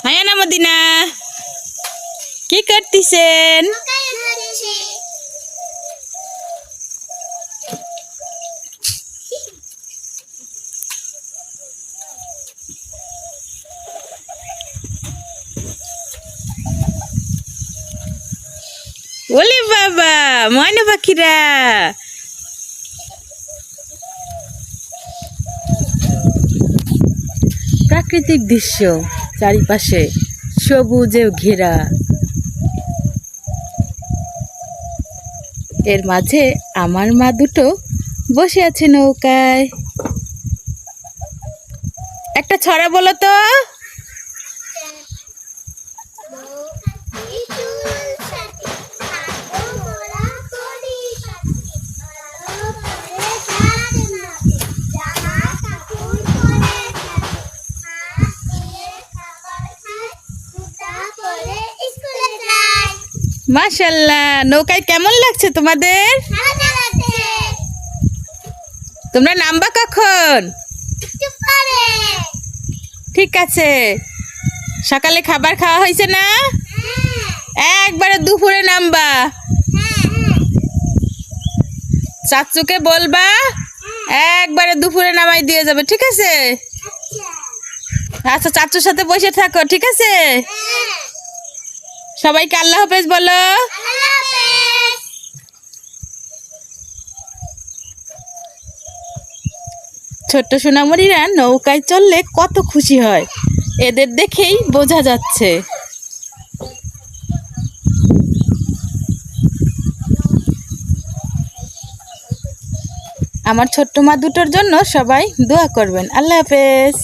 হায়া না মদিনা, কি করতেছেন? ওলে বাবা, ময়না পাখিরা প্রাকৃতিক দৃশ্য, চারিপাশে সবুজে ঘেরা, এর মাঝে আমার মা দুটো বসে আছে নৌকায়। একটা ছড়া বলো তো। মাশাআল্লাহ, নৌকায় কেমন লাগছে তোমাদের? তোমরা নামবা কখন? ঠিক আছে। সকালে খাবার খাওয়া হয়েছে না? একবারে দুপুরে নামবা। চাচুকে বলবা একবারে দুপুরে নামাই দিয়ে যাবে, ঠিক আছে? আচ্ছা, চাচুর সাথে বসে থাকো, ঠিক আছে? সবাইকে আল্লাহ হাফেজ বলো। ছোট্ট সোনামণিরা নৌকায় চললে কত খুশি হয়, এদের দেখেই বোঝা যাচ্ছে। আমার ছোট্ট মা দুটোর জন্য সবাই দোয়া করবেন। আল্লাহ হাফেজ।